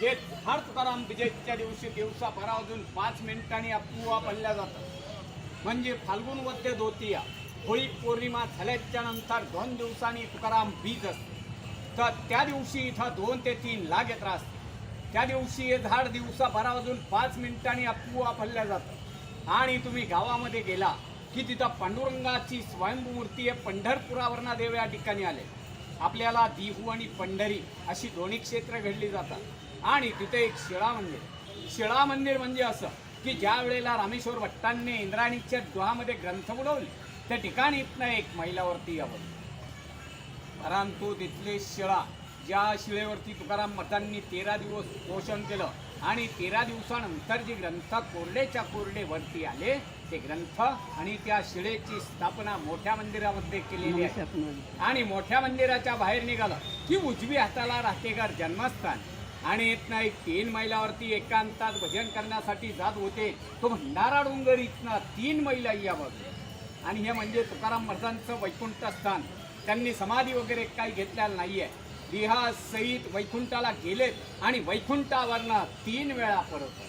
हे हर तुकाराम विजयच्या दिवशी दिवसा 12 वाजून 5 मिनिटांनी अपुवा पडल्या जातं. म्हणजे फाल्गुन वद्य द्वितीया होळी पौर्णिमा झाल्याच्या नंतर 2 दिवसांनी तुकाराम बीज असते. तर त्या दिवशी इथं 2 ते 3 लाख यात्रा असते. त्या दिवशी हे झाड दिवसा 12 वाजून 5 मिनिटांनी अपुवा फलल्या जातं. आणि तुम्ही गावामध्ये गेला की तिथं पांडुरंगाची स्वयंभू मूर्ती आहे. पंढरपुरावरना देव या ठिकाणी आले. आपल्याला देहू आणि पंढरी अशी दोन्ही क्षेत्र घडली जातात. आणि तिथे एक शिळा मंदिर म्हणजे असं की ज्या वेळेला रामेश्वर भट्टांनी इंद्रायणीच्या गुहामध्ये ग्रंथ बुडवले त्या ठिकाणी इथनं एक मैलावरती यावं. परंतु तिथले शिळा, ज्या शिळेवरती तुकाराम महाराजांनी 13 दिवस पोषण केलं आणि 13 दिवसानंतर जे ग्रंथ कोरडेच्या कोरडे वरती आले ते ग्रंथ आणि त्या शिळेची स्थापना मोठ्या मंदिरामध्ये केलेली आहे. आणि मोठ्या मंदिराच्या बाहेर निघालं की उजवी हाताला राहतेकर जन्मस्थान आणि इथनं एक 3 मैलावरती एकांतात भजन करण्यासाठी जात होते तो भंडारा डोंगर इथनं 3 मैल यावं. आणि हे म्हणजे तुकाराम महाराजांचं वैकुंठ स्थान. त्यांनी समाधी वगैरे काही घेतलेलं नाही आहे. देहासहित वैकुंठाला गेलेत आणि वैकुंठावरनं 3 वेळा परत.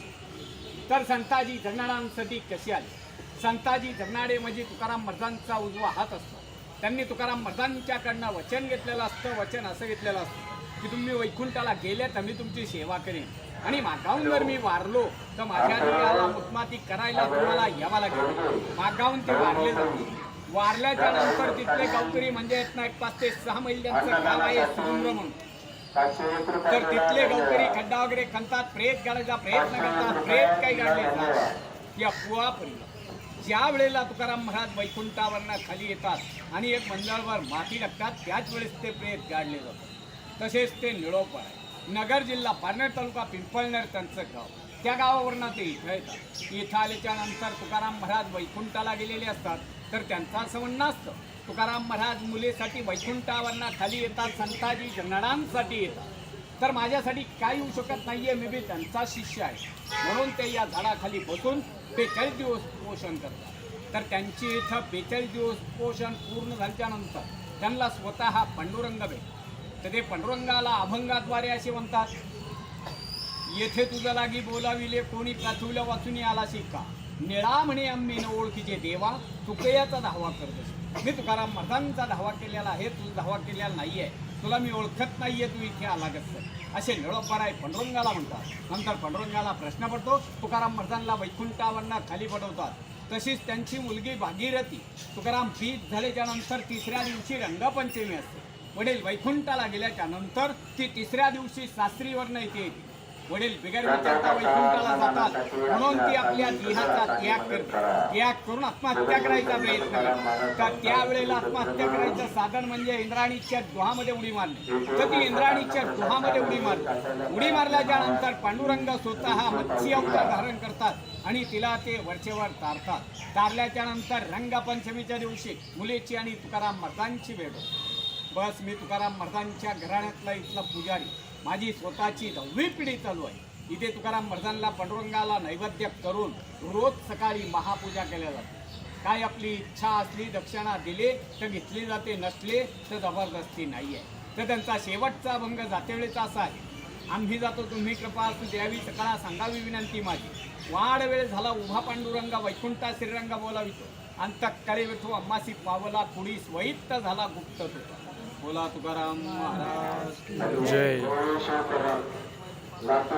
तर संताजी जगनाडांसाठी कसे आले? संताजी जगनाडे म्हणजे तुकाराम महाराजांचा उजवा हात असतो. त्यांनी तुकाराम महाराजांच्याकडनं वचन घेतलेलं असतं. वचन असं घेतलेलं असतं की तुम्ही वैकुंठाला गेले तर मी तुमची सेवा करेन आणि मागाहून जर मी वारलो तर माझ्या देहाला मुतमाती करायला तुम्हाला यावं लागेल. मागाहून ते वारले जाते. वारल्याच्या नंतर तिथले गावकरी म्हणजे 5 ते 6 मैल त्यांचं गाव आहे सुरुंद्र म्हणून. तर तिथले गावकरी खड्डा वगैरे खणतात, प्रेत गाडायचा प्रयत्न करतात. प्रेत काही गाडले जातात या पुवा पडलं. ज्या वेळेला तुकाराम महाराज वैकुंठावरनं खाली येतात आणि एक मंडळभर माती टाकतात त्याच वेळेस ते प्रेत गाडले जातात. तसेच ते निळोपर आहे. नगर जिल्हा पारनेर तालुका पिंपळनेर त्यांचं गाव. त्या गावावरनं ते इथं येतात. इथं आल्याच्या नंतर तुकाराम महाराज वैकुंठाला गेलेले असतात. तर त्यांचं असं म्हणणं असतं तुकाराम महाराज मुलीसाठी वैकुंठावरनं खाली येतात, संताजी जगनाडांसाठी येतात. तर माझ्यासाठी काय येऊ शकत नाहीये, मी बी त्यांचा शिष्य आहे म्हणून ते या झाडाखाली बसून 42 दिवस पोषण करतात. तर त्यांची इथं 42 दिवस पोषण पूर्ण झाल्यानंतर त्यांना स्वतः पांडुरंग भेट. तर ते पांडुरंगाला अभंगाद्वारे असे म्हणतात, येथे तुझं लागी बोलाविले कोणी प्राथुल्या वाचून आला शिका, निळा म्हणे आम्ही न ओळखीचे देवा तुकयाचा धावा करतोस. मी तुकाराम महाराजांचा धावा केलेला आहे, तू धावा केलेला नाहीये, तुला मी ओळखत नाहीये, तू इथे आला कसं असे निळोपर आहे पांडुरंगाला म्हणतात. नंतर पांडुरंगाला प्रश्न पडतो. तुकाराम महाराजांना वैकुंठावरनं खाली पडवतात. तशीच त्यांची मुलगी भागीरथी तुकाराम बीज झाल्याच्या नंतर 3ऱ्या दिवशी रंगपंचमी असते. वडील वैकुंठाला गेल्याच्या नंतर ती 3ऱ्या दिवशी सासरीवरनं येते. वडील बिगर विचारता वैकुंठाला जातात म्हणून ती आपल्या देहाचा त्याग करते. त्याग करून आत्महत्या करायचा प्रयत्न करते. तर त्यावेळेला आत्महत्या करायचं साधन म्हणजे इंद्राणीच्या गुहामध्ये उडी मारणे. तर ती इंद्राणीच्या गुहामध्ये उडी मारते. उडी मारल्याच्या नंतर पांडुरंग स्वतः मत्स्य अवतार धारण करतात आणि तिला ते वरचेवर तारतात. तारल्याच्या नंतर रंगपंचमीच्या दिवशी मुलीची आणि तुकाराम महाराजांची भेट होते. बस मी तुकाराम महाराजांच्या घराण्यातला इथला पुजारी. माझी स्वतःची 10वी पिढी चालू आहे. इथे तुकाराम महाराजांना पांडुरंगाला नैवेद्य करून रोज सकाळी महापूजा केल्या जाते. काय आपली इच्छा असली दक्षिणा दिली तर घेतली जाते, नसले तर जबरदस्ती नाही आहे. तर त्यांचा शेवटचा अभंग जातेवेळेचा असा आहे, आम्ही जातो तुम्ही कृपा असू द्यावी सकळा सांगावी विनंती माझी, वाढ वेळ झाला उभा पांडुरंग वैकुंठा श्रीरंग बोलावितो, अंतःकळे विठू अम्मासी पावला कुडी स्वैत झाला गुप्त तुका. बोला तुकाराम महाराज जय. लाखो